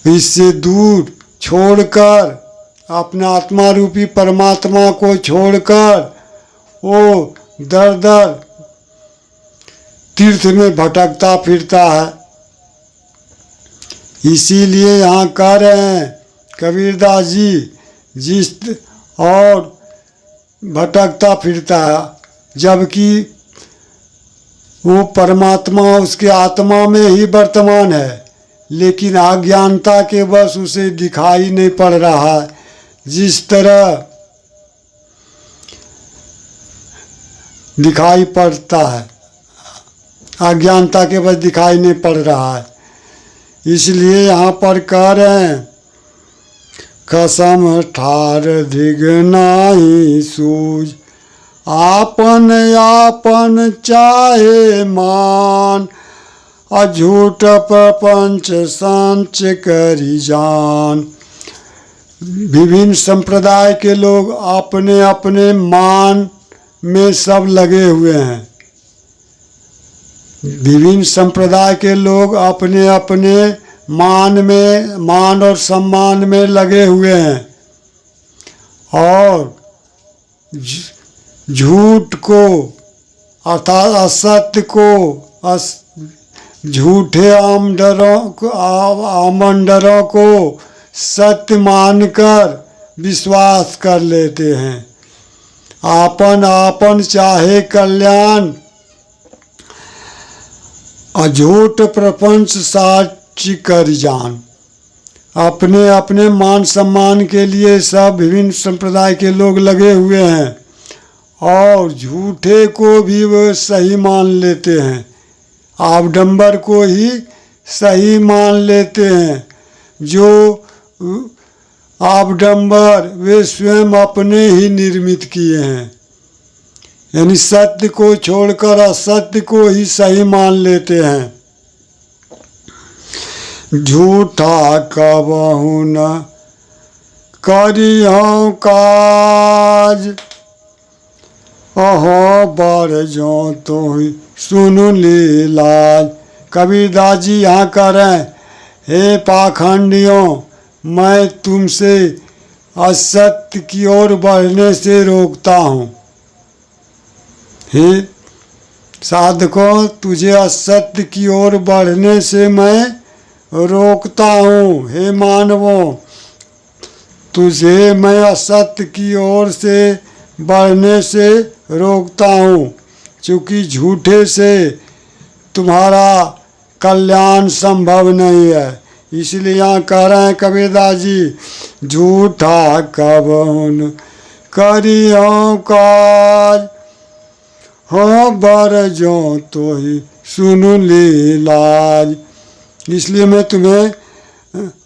इससे दूर छोड़कर, अपना आत्मा रूपी परमात्मा को छोड़कर वो दर दर तीर्थ में भटकता फिरता है। इसीलिए यहाँ कह रहे हैं कबीरदास जी, जिस और भटकता फिरता है, जबकि वो परमात्मा उसके आत्मा में ही वर्तमान है, लेकिन अज्ञानता के बस उसे दिखाई नहीं पड़ रहा है। जिस तरह दिखाई पड़ता है, अज्ञानता के बस दिखाई नहीं पड़ रहा है। इसलिए यहाँ पर कह रहे हैं कसम ठार धिग नाही सूझ, आपन आपन चाहे मान, अझूठ प्रपंच संच करी जान। विभिन्न संप्रदाय के लोग अपने अपने मान में सब लगे हुए हैं। विभिन्न संप्रदाय के लोग अपने अपने मान और सम्मान में लगे हुए हैं और झूठ को अर्थात असत्य को, झूठे आमंडरों को सत्य मानकर विश्वास कर लेते हैं। आपन आपन चाहे कल्याण, अझूठ प्रपंच साक्षी कर जान। अपने अपने मान सम्मान के लिए सब विभिन्न संप्रदाय के लोग लगे हुए हैं और झूठे को भी वो सही मान लेते हैं, आडंबर को ही सही मान लेते हैं। जो आडंबर वे स्वयं अपने ही निर्मित किए हैं, यानी सत्य को छोड़कर असत्य को ही सही मान लेते हैं। झूठा कबहु न करिहु काज, अहो बर जो तो सुनु लीलाज। कबीरदास जी यहाँ कह रहे हैं, हे पाखंडियों, मैं तुमसे असत्य की ओर बढ़ने से रोकता हूँ। हे साधकों, तुझे असत्य की ओर बढ़ने से मैं रोकता हूँ। हे मानवों, तुझे मैं असत्य की ओर से बढ़ने से रोकता हूँ, क्योंकि झूठे से तुम्हारा कल्याण संभव नहीं है। इसलिए यहाँ कह रहे हैं कबीरदास जी, झूठा कबहु न करिहु काज, हो बर जो तो ही सुनु लीलाज। इसलिए मैं तुम्हें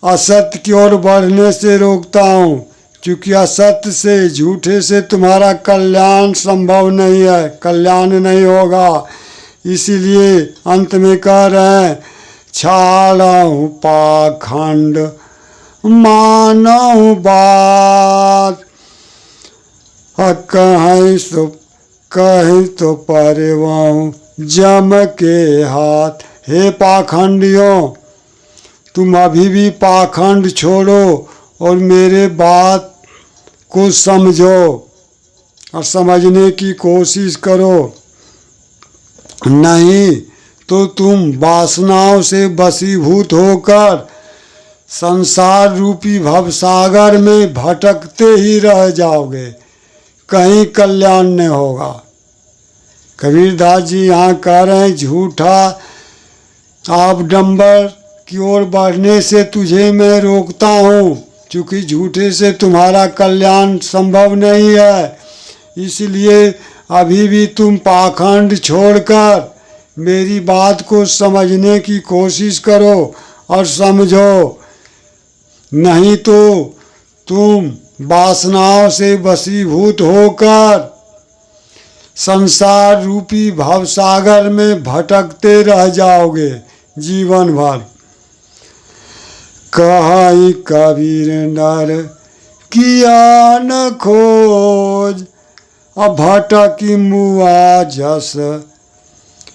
असत्य की ओर बढ़ने से रोकता हूँ, क्योंकि असत्य से, झूठे से तुम्हारा कल्याण संभव नहीं है, कल्याण नहीं होगा। इसीलिए अंत में कह रहे हैं, छाड़हु पाखंड मानहु बात, कहीं तो परवाहु जम के हाथ। हे पाखंडियों, तुम अभी भी पाखंड छोड़ो और मेरे बात को समझो और समझने की कोशिश करो, नहीं तो तुम वासनाओं से वशीभूत होकर संसार रूपी भवसागर में भटकते ही रह जाओगे, कहीं कल्याण नहीं होगा। कबीरदास जी यहाँ कह रहे हैं, झूठा आडंबर की ओर बढ़ने से तुझे मैं रोकता हूँ, क्योंकि झूठे से तुम्हारा कल्याण संभव नहीं है। इसलिए अभी भी तुम पाखंड छोड़कर मेरी बात को समझने की कोशिश करो और समझो, नहीं तो तुम वासनाओं से वशीभूत होकर संसार रूपी भवसागर में भटकते रह जाओगे जीवन भर। कहाई कबीर नर किया न खोज, भटकी मुआ जस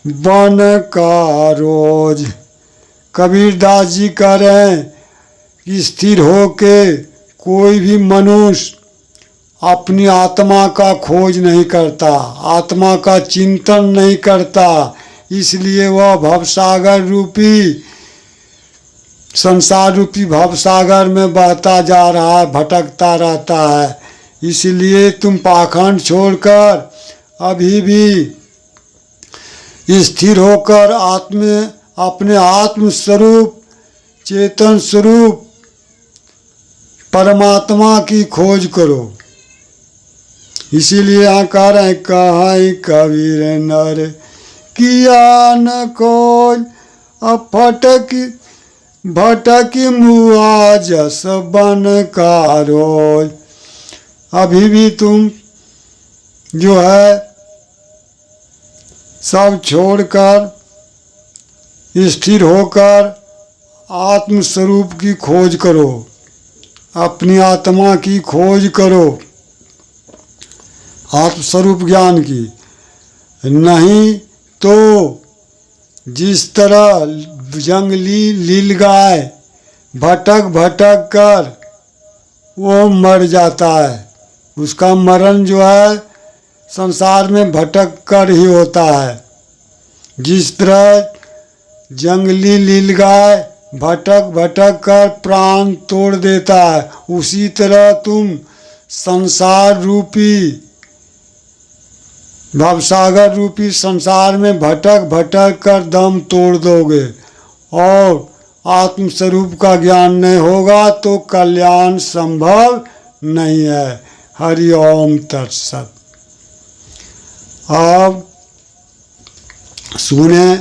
बन का रोज। कबीरदास जी कह रहे हैं स्थिर हो के कोई भी मनुष्य अपनी आत्मा का खोज नहीं करता, आत्मा का चिंतन नहीं करता, इसलिए वह भवसागर रूपी संसार रूपी भवसागर में बहता जा रहा है, भटकता रहता है। इसलिए तुम पाखंड छोड़कर अभी भी स्थिर होकर अपने आत्म स्वरूप चेतन स्वरूप परमात्मा की खोज करो। इसीलिए यहाँ कह रहे हैं, कहाँ कबीर नर किया न खोज अब भटकी मुआ जस बन का रोज। अभी भी तुम जो है सब छोड़कर स्थिर होकर आत्म स्वरूप की खोज करो, अपनी आत्मा की खोज करो, आत्मस्वरूप ज्ञान की। नहीं तो जिस तरह जंगली नीलगाय भटक भटक कर वो मर जाता है, उसका मरण जो है संसार में भटक कर ही होता है। जिस तरह जंगली नीलगाय भटक भटक कर प्राण तोड़ देता है, उसी तरह तुम संसार रूपी भवसागर रूपी संसार में भटक भटक कर दम तोड़ दोगे और आत्मस्वरूप का ज्ञान नहीं होगा तो कल्याण संभव नहीं है। हरि ओम तत्सत। अब सुने